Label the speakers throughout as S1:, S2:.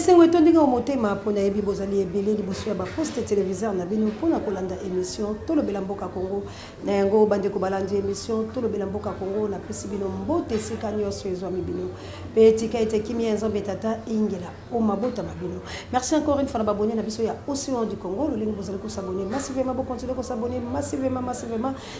S1: esengo etondinga omotema pona yebi bozali ebele liboso ya baposte téléviseur na bino pona kolanda émission tolobela mboka Congo na yango bandeko balandi émission tolobela mboka Congo na pesi bino mbote esika nyonso ezwami bino pe etika ete kimia nzambe tata ingela o mabota mabino. Merci encore une fois na babonné na biso ya Océan du Congo lolingi bozali ko s'abonner massivement bo continuer ko s'abonner massivement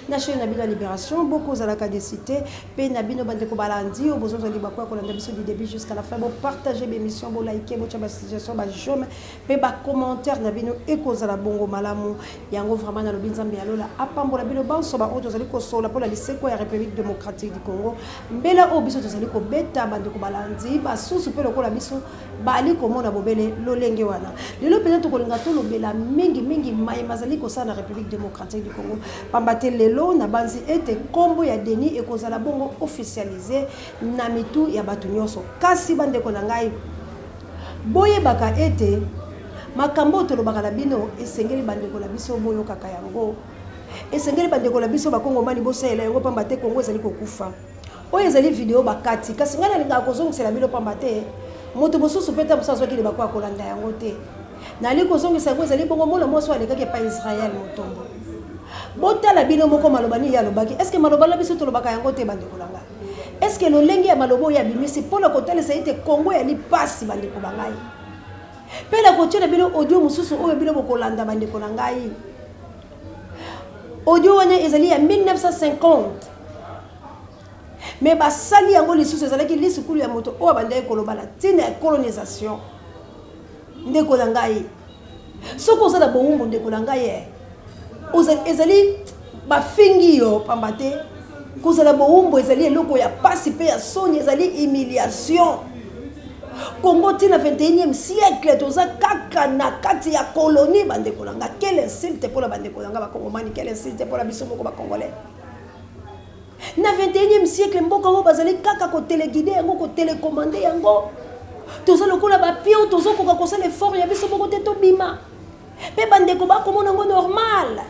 S1: na chaîne na bino Libération beaucoup za la cadicité pe na bino bandeko balandi o bozo zali bakwa kolanda biso du début jusqu'à la fin bo partager l'émission bo liker bo tchaba suggestion ba jome pe ba commentaire na bino ekozala bongo malamu yango vraiment na lobi nzambe alola apambola bino banso ba oto zali ko sola pour la liseko ya République démocratique du Congo mbela o biso tozali ko beta bandeko balandi ba susu pe lokola biso bali komona bobele lolenge wana lelo peut être kolinga to lobela mingi mai mazali ko sa na République démocratique du Congo pambate lelo na banzi ete kombo ya Denis ekozala bongo officialisé na mitu ya batu nyonso kasi bandeko na ngai boye baka ete makambo tolobaka na bino esengeli bandeko na biso boyo kaka yango esengeli bandeko na biso bakongo mani bosela yango pambate Congo ezali kokufa oyo ezali video bakati kasi ngana linga kozongisela bino pambate moto mosusu peta mosazo kile bakwa kolanda yango te nali kozongisa yango ezali bongo mona moso alekaki pa Israël motombo botala bino moko malobani ya lobaki est-ce que malobala biso tolobaka yango te bandeko langa est-ce que lolenge ya malobo ya bimisi pona kotala saite Congo ya lipasi bandeko bangai pela kotiela bino audio mususu oyo bino bokolanda bandeko langai audio wana ezali ya 1950 mais basali yango lisusu ezalaki lisukulu ya moto oyo bandaye kolobala tina ya colonisation ndeko langai soko ozala bowumbu ndeko langai ezali bafingi yo pambate kozala bowumbu ezali eloko ya pasi pe ya soni ezali humiliation Congo tina 21e siècle toza kaka na kati ya colonie bandeko langa quel insulte pour la bandeko langa ba kongomani quel insulte pour la biso moko ba congolais na 21e siècle mboka ngo bazali kaka ko téléguider yango ko télécommander yango toza lokola ba pio toza ko kosala effort ya biso moko te to bima pe bandeko ba komona ngo normal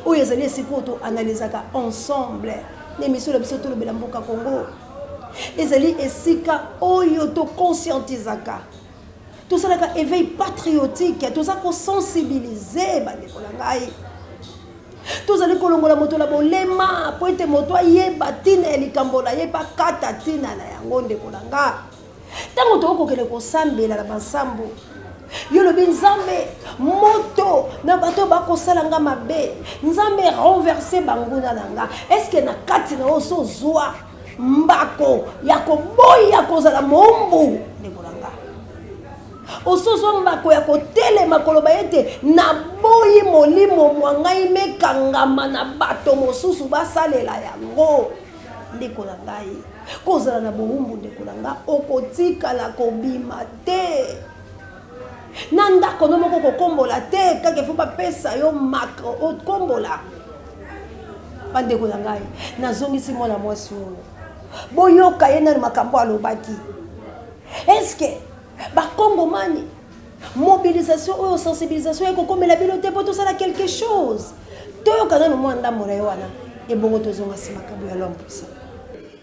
S1: oyo ezali esiko to analysaka ensemble l'émission la biso to lobela mboka Congo ezali esika oyo to conscientisaka tout ça la éveil patriotique tout ça ko sensibiliser bandeko langai tout ça le kolongola moto la bolema po ete moto ayeba tina elikambola yeba kata tina na yango ndeko langa tango to kokele ko sambela na basambo yo lobi nzambe moto na bato bakosalanga mabe nzambe renverser banguna nanga est-ce que na kati na oso zwa mbako ya koboya kozala mombu ndengolanga ososo mbako ya kotelema koloba ete na boyi molimo mwangai mekangama na bato mosusu basalela yango ndekolangai kozala na bombu ndekolanga okotikala kobima te na ndako no moko kokombola te kaka fo bapesa yo makro okombola bandeko na ngai nazongisi mwana mwasi oyo boyoka ye na makambo alobaki est-ce que bakongomani mobilisation ou sensibilisation ekokomela bino te po tosala quelque chose toyokana no mwanda mona ye wana ebongo tozonga si makambo ya l'impuissant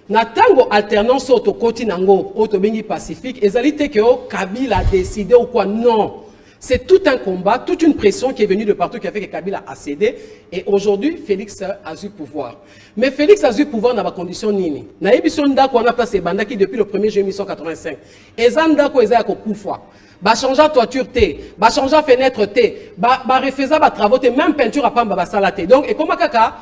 S2: na tango alternance auto koti nango auto bengi pacifique ezali te que Kabila a décidé ou quoi non. C'est tout un combat, toute une pression qui est venue de partout qui a fait que Kabila a cédé. Et aujourd'hui, Félix a eu pouvoir. Mais Félix a eu pouvoir dans la condition nini. Na émission ndako on a placé banda qui depuis le 1er juillet 1985. Et zandako eza ko kufa. Ba changer toiture té, ba changer fenêtre té, ba refaisa ba travaux té, même peinture à pamba ba salaté. Donc et comment kaka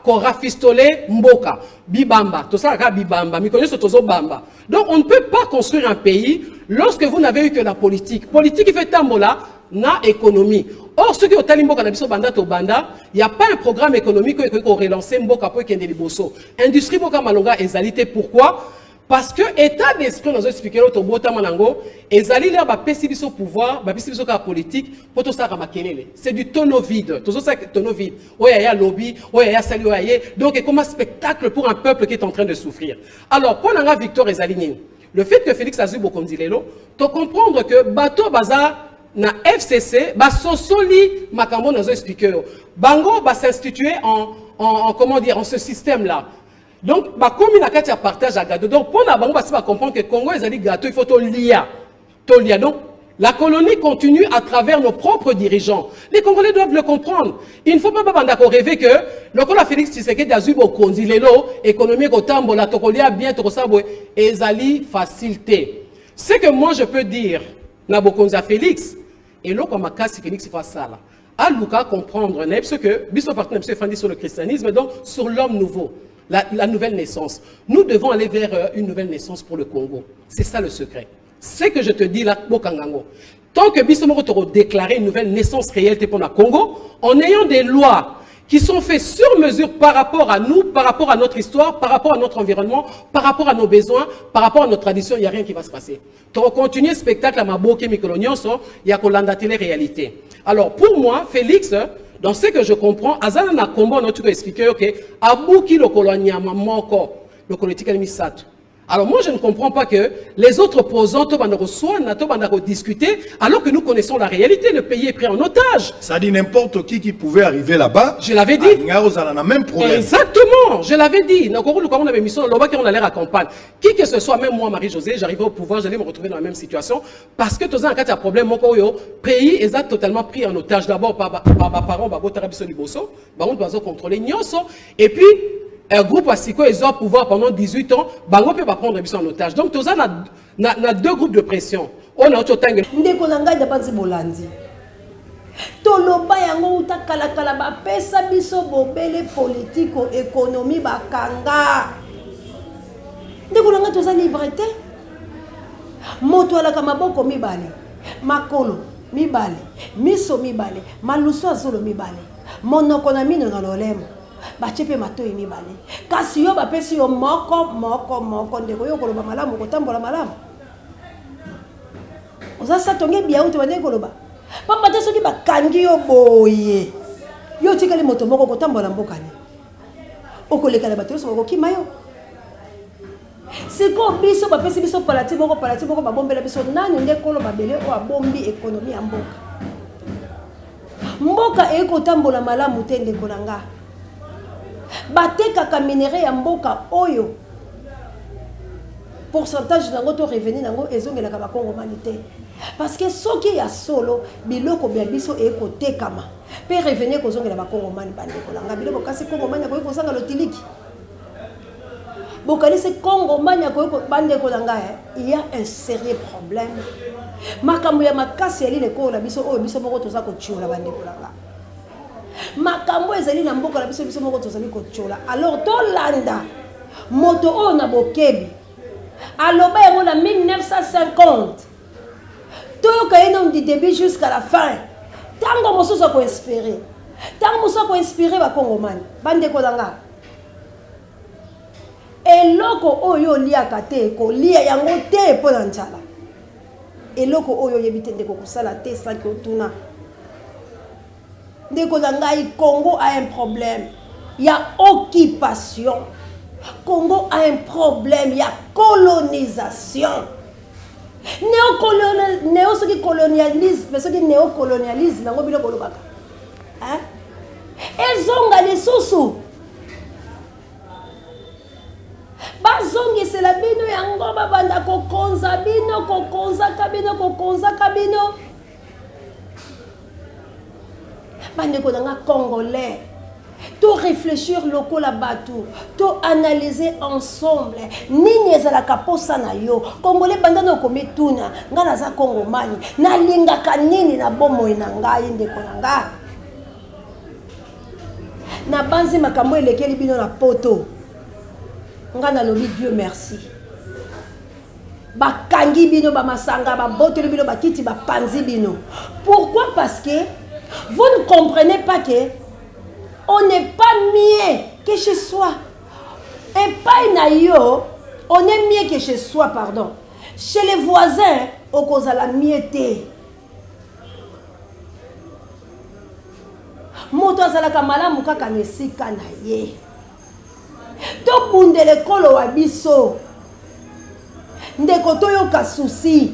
S2: ko rafistolé mboka bibamba tout ça ka bibamba mi connaît ce tozo bamba. Donc on ne peut pas construire un pays lorsque vous n'avez eu que la politique qui fait tambola na économie. Or ceux qui ont tali mboka na biso banda to banda il y a pas un programme économique qui ko relancer mboka pour kende liboso industrie mboka malonga ezalité. Pourquoi? Parce que état d'esprit nous expliquer l'autre bota manango ezali là ba pesi biso pouvoir ba pesi biso ka politique pour tout ça ka makelele c'est du tonneau vide tout ça tonneau vide oya ya lobby oya ya sali oya donc comme un spectacle pour un peuple qui est en train de souffrir. Alors pour nanga victoire ezali nini le fait que Félix Azui Bokondilelo to comprendre que bateau baza na FCC ba sosoli makambo nous expliquer bango ba s'instituer en comment dire en ce système là. Donc, comme il y a un partage à gâteau, donc pour nous comprendre que le Congo est un gâteau, il faut tout lier. Tolia. Donc, la colonie continue à travers nos propres dirigeants. Les Congolais doivent le comprendre. Il ne faut pas rêver que le Congolais Félix Tshisekedi a eu au Konzilelo, économie Kotambo, la Tokolia bien Tokosabwe, ezali facilité. Ce que moi je peux dire, Nabokonza Félix, et là, comme Makasi Félix fait ça là, à Luka comprendre, ce que, Bissot partenaire, M. sur le christianisme, donc sur l'homme nouveau, la nouvelle naissance. Nous devons aller vers une nouvelle naissance pour le Congo. C'est ça le secret. Ce que je te dis là, Bokangango, tant que Bissomoro t'aura déclaré une nouvelle naissance réelle pour le Congo, en ayant des lois qui sont faites sur mesure par rapport à nous, par rapport à notre histoire, par rapport à notre environnement, par rapport à nos besoins, par rapport à notre tradition, il n'y a rien qui va se passer. Tu vas continuer le spectacle à Maboke Mikolonioso, il y a qu'on l'a télé réalité. Alors pour moi, Félix, dans ce que je comprends, Azana na combo notre expliquer que Abouki le coloniama moko, le politique misat. Alors moi je ne comprends pas que les autres opposants discuter alors que nous connaissons la réalité, le pays est pris en otage.
S3: Ça dit n'importe qui pouvait arriver là-bas.
S2: Je l'avais dit.
S3: Même problème.
S2: Exactement, je l'avais dit. On avait mis sur le on allait à campagne. Qui que ce soit, même moi Marie-Josée, j'arrivais au pouvoir, j'allais me retrouver dans la même situation parce que tous en cas il y a problème le pays est totalement pris en otage d'abord par parents contrôler et puis un groupe à Siko, ils ont pouvoir pendant 18 ans, Bango peut pas prendre en otage. Donc, tout ça, on a deux groupes de pression. On a autre temps.
S1: Ndeko nanga da panzi bolandi. Toloba yango uta kala kala ba pesa biso bobele politiko économie bakanga. Ndeko nanga toza liberté. Moto ala kama boko mibale. Makolo mibale. Miso mibale. Maluso azolo mibale. Monoko na mino na lolemo. Bachepe mato mibale. Kasi yo bapesi yo moko ndeko yo koloba malamu kotambola malamu. Oza sa tonge bia uti bande koloba. Papa te soki bakangi yo boye. Yo tikali moto moko kotambola mboka ni. Okoleka na bato so kokima yo. Siko biso bapesi biso palati moko babombela biso nani ndeko lo babele o abombi économie ya mboka. Mboka ekotambola malamu te ndeko nanga. Bateka ka minéraux ya mboka oyo pourcentage nango to revenu nango ezongela ka bakongo manité parce que soki ya solo biloko bya biso ekotekama pe revenu ko zongela bakongo mani bande ko langa biloko kasi kongo mani ko sanga lotiliki bokali se kongo mani ko bande ko langa il y a un sérieux problème makambo ya makasi ali le ko la biso oyo biso moko toza ko chiola bande ko langa makambo ezali na mboka la biso moko tozali kochola alors to landa moto o na bokebi aloba yango na 1950 to yoka du début jusqu'à la fin tango mosusu ko inspirer ba kongomani bande ko langa eloko oyo liaka te ko lia yango te po na njala eloko oyo yebite ndeko kusala te sans que otuna. Congo a un problème. Il y a occupation. Congo a un problème. Il y a colonisation. Néocolonialisme. Mais ce qui est néocolonialisme, hein? Elles ont les sous-sous. Bazongi c'est la bino yango babanda kokonza bino kokonza kabino. Bandeko nanga congolais, tout réfléchir loko la batou, tout analyser ensemble. Nini ezala kaposa na yo. Congolais bandana kometuna, ngana za kongomani. Na linga kanini na bomo na ngai ndeko nanga. Na banzi makambo elekeli bino na poto. Ngana lobi Dieu merci. Bakangi bino ba masanga ba boteli bino ba kiti ba panzi bino. Pourquoi? Parce que vous ne comprenez pas que on n'est pas mieux que chez soi. Et pas inayo, on est mieux que chez soi, pardon. Chez les voisins, on cause la miété. Moto azalaka malamu kaka nesika na ye. To bundele kolo wa biso. Ndeko toyoka souci.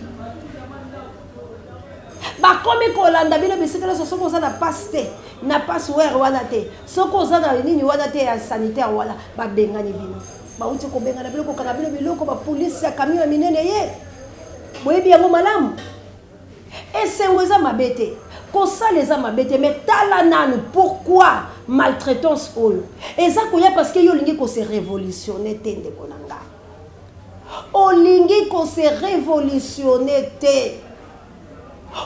S1: Bakomi kolanda bino bisikala soko za na paste na password wana te soko za na nini wana te ya sanitaire wala ba bengani bino ba uti ko bengana bino ko kana bino biloko ba police ya camion minene ye boyebi yango malamu esengo eza mabe te kosala eza mabe te mais tala nanu pourquoi maltraitance oyo eza koya parce que yo olingi kose révolutionner te ndeko na nga olingi kose révolutionner te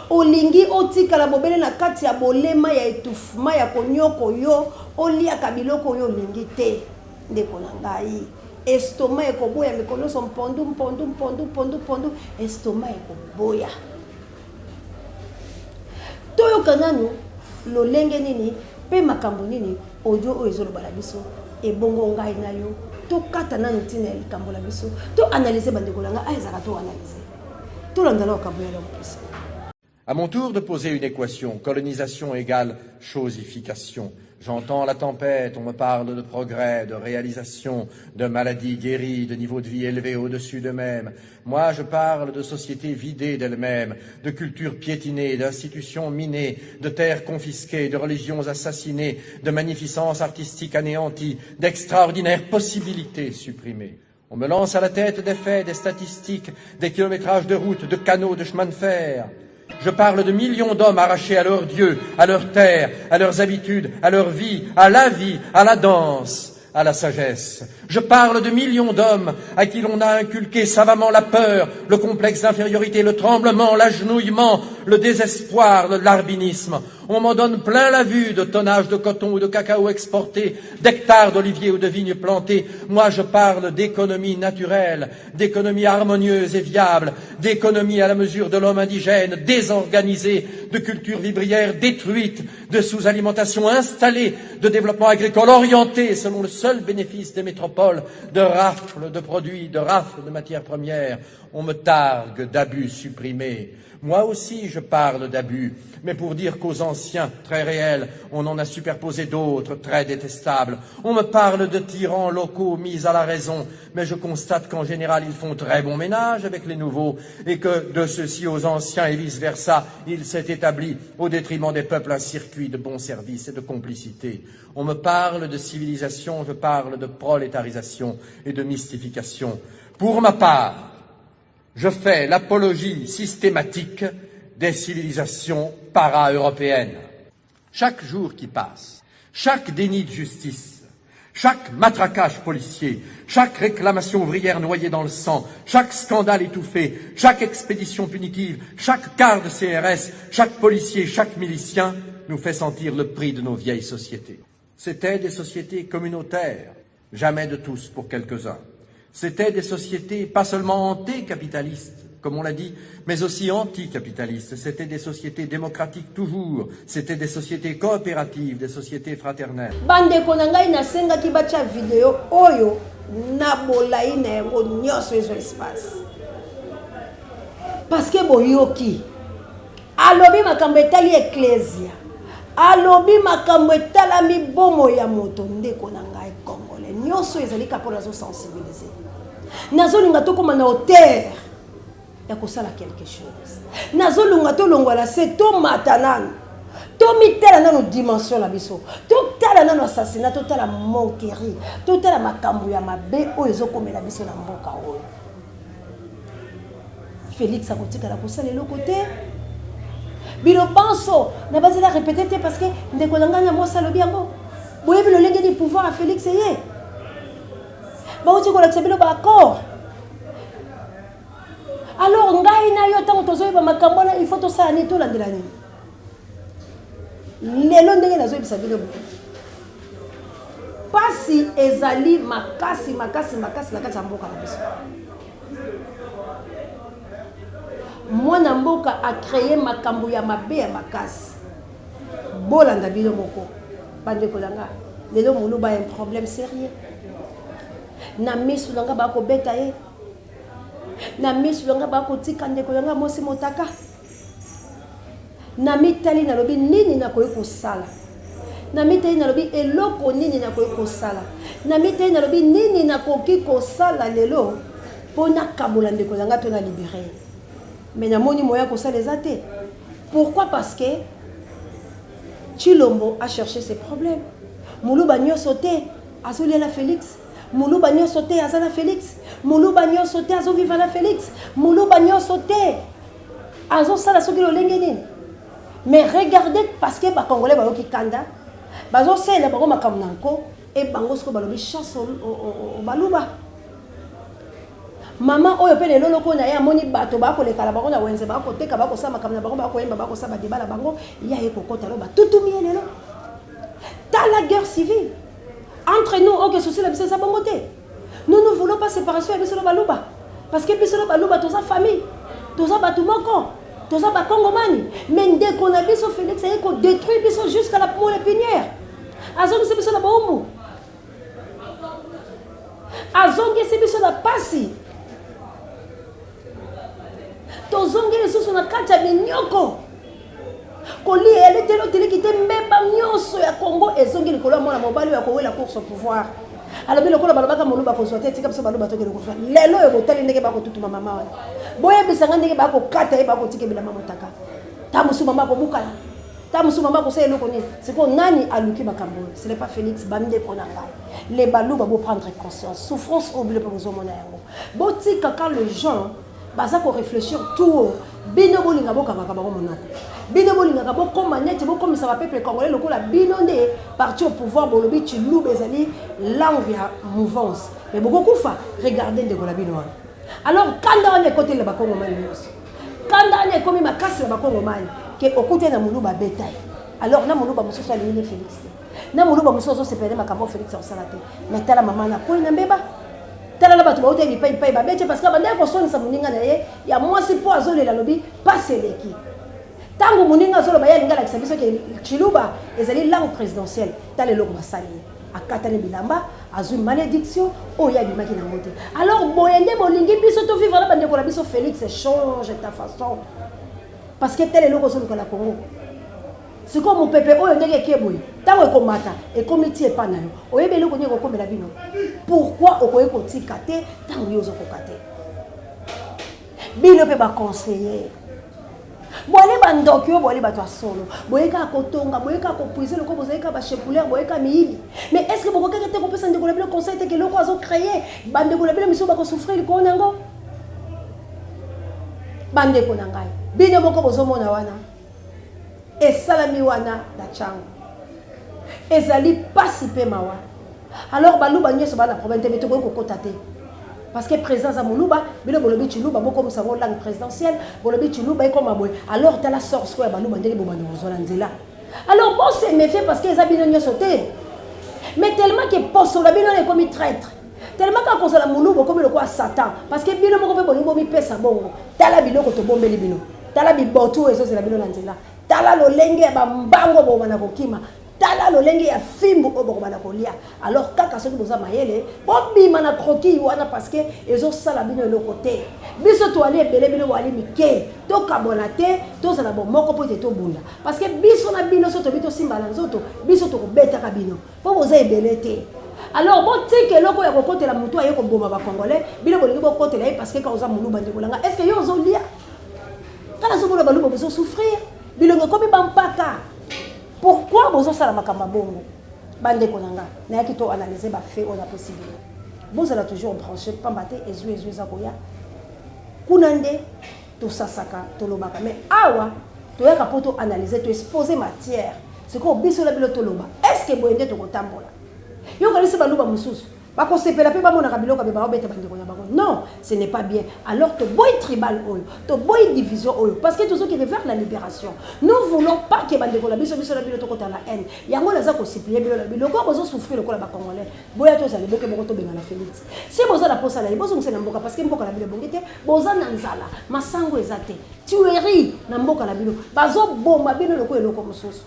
S1: olingi otikala bobele na kati ya bolema ya étouffement ya konyoko yo oliaka biloko yo olingi te ndeko na ngai estomac ekoboya mikolo so mpondu estomac ekoboya toyoka nanu lolenge nini pe makambo nini audio oyo ezoloba na biso ebongo ngai na yo tokata nanu ntina ya likambo na biso to analyse bandeko na ngai ezaka to analyse tolandala okambo ya lompisa.
S4: À mon tour de poser une équation, colonisation égale chosification. J'entends la tempête, on me parle de progrès, de réalisation, de maladies guéries, de niveau de vie élevé au-dessus d'eux-mêmes. Moi, je parle de sociétés vidées d'elles-mêmes, de cultures piétinées, d'institutions minées, de terres confisquées, de religions assassinées, de magnificence artistique anéantie, d'extraordinaires possibilités supprimées. On me lance à la tête des faits, des statistiques, des kilométrages de routes, de canaux, de chemins de fer. Je parle de millions d'hommes arrachés à leur Dieu, à leur terre, à leurs habitudes, à leur vie, à la danse, à la sagesse. Je parle de millions d'hommes à qui l'on a inculqué savamment la peur, le complexe d'infériorité, le tremblement, l'agenouillement, le désespoir, le larbinisme. On m'en donne plein la vue de tonnages de coton ou de cacao exportés, d'hectares d'oliviers ou de vignes plantées. Moi, je parle d'économie naturelle, d'économie harmonieuse et viable, d'économie à la mesure de l'homme indigène, désorganisée, de culture vivrière détruite, de sous-alimentation installée, de développement agricole orienté selon le seul bénéfice des métropoles, de rafles de produits, de rafles de matières premières. On me targue d'abus supprimés. Moi aussi, je parle d'abus, mais pour dire qu'aux anciens, très réels, on en a superposé d'autres, très détestables. On me parle de tyrans locaux mis à la raison, mais je constate qu'en général, ils font très bon ménage avec les nouveaux, et que de ceux-ci aux anciens et vice-versa, il s'est établi, au détriment des peuples, un circuit de bons services et de complicité. On me parle de civilisation, je parle de prolétarisation et de mystification. Pour ma part, je fais l'apologie systématique des civilisations para-européennes. Chaque jour qui passe, chaque déni de justice, chaque matraquage policier, chaque réclamation ouvrière noyée dans le sang, chaque scandale étouffé, chaque expédition punitive, chaque quart de CRS, chaque policier, chaque milicien nous fait sentir le prix de nos vieilles sociétés. C'étaient des sociétés communautaires, jamais de tous pour quelques-uns. C'étaient des sociétés pas seulement anti-capitalistes, comme on l'a dit, mais aussi anticapitalistes. C'était des sociétés démocratiques toujours. C'était des sociétés coopératives, des sociétés fraternelles.
S1: Bandeko na ngai nasengaki bacha video oyo na bolai na yango nyonso ezo espace. Parce que boyoki alobi makambo etali ecclesia. Alobi makambo etalami bomo ya moto ndeko na ngai congolais. Nyonso ezali kapona zo sensibiliser. Nazolinga tokoma na hauteur ya kosala quelque chose. Nazolunga to longwala se to matanana. To mitela nano dimension la biso. To tala nano assassinat, to tala moquerie, to tala makambo ya mabe o ezokomela biso na mboka oyo. Félix akotika la kosala eloko te. Bino penso na bazela répéter parce que ndeko ngana mo salo biango. Boyebi le lenge du pouvoir à Félix eye. Ba uti ko la tsebelo ba accord. Alors ngai na yo tango tozoyeba makambo na il faut to sala ni to landela ni. Lelo ndenge nazoyebisa bino. Pasi ezali makasi na kati ya mboka na biso. Mwana mboka a créé makambo ya mabe ya makasi. Bolanda bino moko. Bandeko langa. Lelo mulu ba un problème sérieux. Na misu langa ba ko beta ye. Na misu langa ba ko tika ndeko langa mosi motaka. Na mitali na lobi nini na koyi kosala. Na mitali na lobi eloko nini na koyi kosala. Na mitali na lobi nini na koki kosala lelo pona kabola ndeko langa to na libérer. Mais na moni moya kosala ezate. Pourquoi? Parce que Chilombo a cherché ses problèmes. Moulouba nyo sauté, azolia la Félix. Moulouba nyo sauté Azana Félix. Moulouba nyo sauté Azo Vivana Félix. Moulouba nyo sauté Azo Sala Soki Lolengeni. Mais regardez, parce que les Congolais qui kanda, bazo c'est le bango makamnanko et bango sko balobi chasse au baluba. Maman oyo pe lelo loko na ya moni bato ba ko le kala bango na wenze ba ko teka ba ko sama kamna bango ba ko yemba ba ko saba dibala bango ya e kokota lo ba tutu mi lelo. Dans la guerre civile entre nous OK souci la bise sa bangote. Nous ne voulons pas séparation avec le baluba parce que biso le baluba toza famille, toza batu moko. Toza ba Congomani, mais dès qu'on a biso Félix, c'est qu'on détruit biso jusqu'à la poule pinière. Azongi c'est biso la bombu. Azongi c'est biso la pasi. Tozongi les sous na kacha minyoko. Koli elle était l'autre qui était même pas nyonso ya Congo et zongi le kolo mona mobali ya ko la course au pouvoir. Alors le kolo balobaka moluba ko sote tika biso baloba to ke ko sote. Lelo e botali ndenge ba ko tutuma mama wana. Boye bisanga ndenge ba ko kata e ba ko tike bila mama taka. Ta musu mama ko bukala. Ta musu mama ko sey eloko ni. C'est ko nani aluki bakambo. Ce n'est pas Félix bande ko na ngai. Les balou ba bo prendre conscience. Souffrance oublie pour zo mona yango. Botika quand les gens baza ko réfléchir tout bino bolinga boka ba ko monako. Bino bolinga ka boko maneti boko misaba peuple congolais lokola bino nde parti au pouvoir bolobi tu loup bezali langue ya mouvance. Mais beaucoup kufa regardez de la bino. Alors quand on est côté le bakongo mali quand on est comme ma casse le bakongo mali que au côté na muluba bétail. Alors na muluba musoso alimine Félix. Na muluba musoso se perdre makambo Félix en salate. Mais tala maman na ko ina mbeba. Tala la batu ba hôtel paye ba bête parce que bande ko soni sa muninga na ye ya moi si po azole la lobi passe leki. Tango muninga solo ba ya lingala kisabiso ke Chiluba ezali langue présidentielle tale loko basali akatane bilamba azui malédiction oya bimaki na moté alors boyende bolingi biso to vivre la bande ko la biso Félix change ta façon parce que tele loko solo la Congo c'est comme mon pépé oyo ndenge keboy tango ekomata ekomiti epana yo oyebe loko nyeko komela bino pourquoi okoye kotika te tango yo zokokate bino pe ba conseiller boale bandoki yo boale bato solo boyeka kotonga boyeka ko puiser le ko bozeka ba chepulaire boyeka miyibi mais est-ce que boko kaka te ko pesa ndeko la bilo conseil te que loko azo créer bande ko la bilo miso ba ko souffrir ko nango bande ko nangai bino moko bozomona wana esalami wana da chango ezali pasi pe mawa alors baluba nyeso bana problème te meto ko kota te. Parce que présence à Moulouba, bino bolobi Chiluba boko musamo langue présidentielle, bolobi Chiluba comme aboy. Alors tu as la source quoi baluba ndenge bobano zolanzela. Alors bon c'est méfier parce que les abino nyo sauté. Mais tellement que poso la bino est comme traître. Tellement qu'à cause la Moulouba comme le quoi Satan parce que bino moko pe bonimbo mi pesa bongo. Tala bino ko to bombeli bino. Tala bi botu ezo c'est la bino lanzela. Tala lo lenge ba mbango bo bana kokima. Tala lo lenge ya fimbu obo bana kolia alors kaka soki boza mayele bobima na croquis wana parce que ezo sala bino le côté biso to ali ebele bino wali mike to kabonate to sala bon moko po te to bunda parce que biso na bino so to bito simba na nzoto biso to kobeta ka bino po boza ebele te alors bon tike loko ya kokotela mutu aye ko boma ba congolais bino bolingi bokotela parce que quand oza muluba ndekolanga est-ce que yo ozolia kana so bola baluba bozo souffrir bilongo komi bampaka. Pourquoi vous avez fait ce bongo? Bande konanga. Na ki to analyser ba fait on a possible. Vous allez toujours brancher pambate ezu zakoya. Kunande to sasaka to lobaka mais awa to yaka poto analyser to exposer matière. C'est quoi biso la bilo to loba. Est-ce que boende to kotambola? Yo kalisi baluba mususu. Non, ce n'est pas bien. Alors, tu boy tribal, tu boy division, parce que tous ceux qui veulent la libération, nous ne voulons pas que les gens la haine. Il y a des gens qui sont suppliés, les gens qui souffrir le Congolais. Boya tous les gens qui ont Félix. Si vous avez la poste à la libération, c'est Namboka, parce que Mboka la Bilobongete, Boza Nanzala, Masango Ezate, tuerie, Namboka la Bilo, Bazo Bomba, Bino le Koyoko Moussous.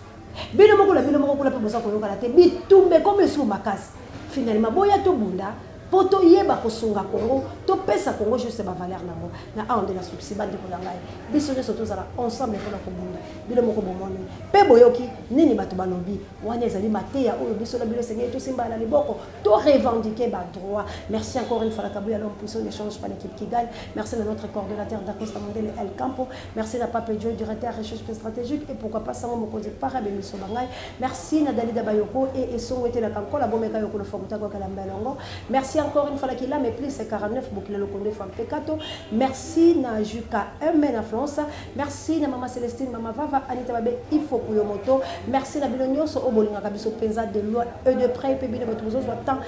S1: Bino Moko la Bilo Moko la Posa Koyoka la Té, Bitumbe comme sous Makas. Finalement, boya to bunda, poto yeba kosunga Congo, to pesa Congo juste ba valeur nango. Na ande la souci bande ko langai. Biso ne soto zala ensemble ko na ko bunda. Bilo moko bomoni. Pe boyoki nini bato balobi. Wana ezali mateya oyo biso la bilo seigneur to simba la liboko. To revendiquer ba droit. Merci encore une fois la Kabuya l'homme puissant d'échange par l'équipe qui gagne. Merci à notre coordonnateur d'Acosta Mondele El Campo. Merci à Pape Joy, directeur recherche stratégique et pourquoi pas ça mon cause para Bemiso Bangai. Merci Nadali Dabayoko et Esongwete la Kanko la bomeka yoko le Fokuta ko kala mbelongo. Merci Merci encore une fois qu'il a, mais plus c'est 49, Bokile le Condé Femme Pekato. Merci na Juka Emen Influence. Merci na Maman Célestine, Maman Vava, Anita Babe, il faut que moto. Merci na Bilonio, so Obolinga Kabiso Penza de loi, de près, et puis bien votre temps.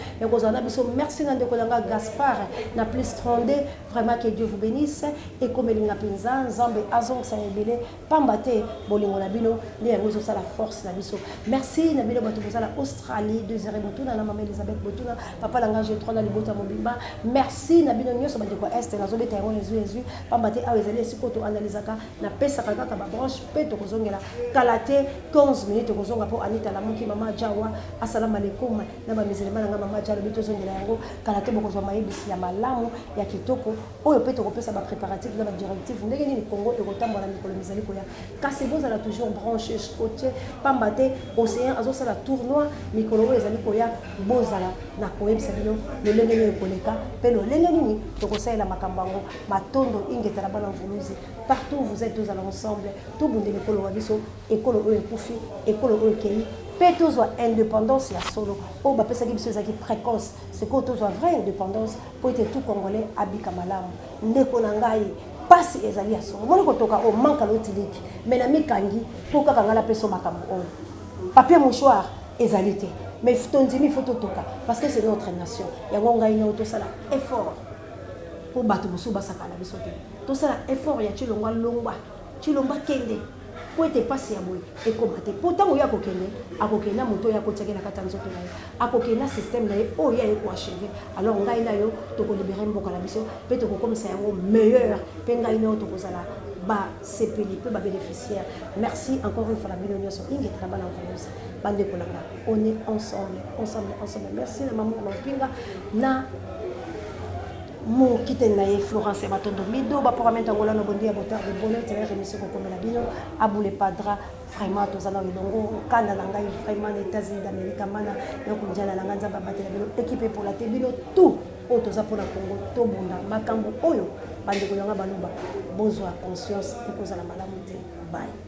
S1: Merci na Dekolanga Gaspard, na plus 32. Vraiment que Dieu vous bénisse. Et comme il n'a pas Zambé, Azong, Saïbélé, Pambate, Bolingo Nabino, Néanmoins, ça la force, Nabiso. Merci, Nabino Batouza, la Australie, 2 heures Botuna, la maman Elisabeth Botuna, Papa Langage 3 dans les Bota Mobimba. Merci, Nabino Nyo, ça va dire quoi Est, la zone de Taïwan, les yeux, Pambate, Awezali, Sikoto, Analysaka, na Pesa Kaka, ma branche, Peto Kozongela, Kalate, 15 minutes, Kozonga pour Anita, la Moki, Mama Jawa, Assalamu alaikum, Naba Miselema, Mama Jawa, le Bitozongela, Kalate, Bokozwa Maïbis, Yamalamu, Yakitoko, Oyo Peto, ça va préparatif dans la directive. Vous n'avez le Congo et autant dans la Micro-Misali Koya. Cassez vous à la toujours branché, scotché, Pambate, Océan, Azos à la tournoi, Mikolo et Zalikoya, Bozala, Nakoem Sabino, le Lengue Koleka, Pelo Lengue, Tokosai la Makambango, Matondo, Ingetarabana Vuluzi. Partout vous êtes tous à l'ensemble, tout le monde est l'école Wabiso, école Oe Koufi, école Oe Kei. Pétos soit indépendance, il y a solo. Oh, bah, ça qui précoce. C'est quand soit vraie indépendance pour être tout congolais habika malam. Ndeko nangai passe ezali ya solo. Moi ko toka o manka lotiliki. Mais na mikangi pour ka kangala peso makambo on. Papier mouchoir ezalité. Mais tondimi faut toka parce que c'est notre nation. Ya ngai na to sala effort. Pour battre musu basaka na bisote. To sala effort ya chilongwa longwa. Chilomba kende. Pour être passé à moi et combattre. Pourtant, il y a un moto, il y a un système, il y a un achevé. Alors, on a libéré un peu de la mission, peut-être comme c'est un meilleur, c'est bénéficiaire. Merci encore une fois la million sur Inge Trabal en France. On est ensemble. Merci la maman Pinga. Na mon quitte naïe Florence et Matondo Mido ba pour amener Angola no bondi aboteur de bonheur c'est la émission comme la bino aboule padra vraiment tous ana ilongo kana langa vraiment les États-Unis d'Amérique mana donc njala langa nzamba batela bino équipé pour la tebino tout auto za pour la Congo to bonda makambo oyo bande ko yanga baloba besoin conscience et cause la malamu bye.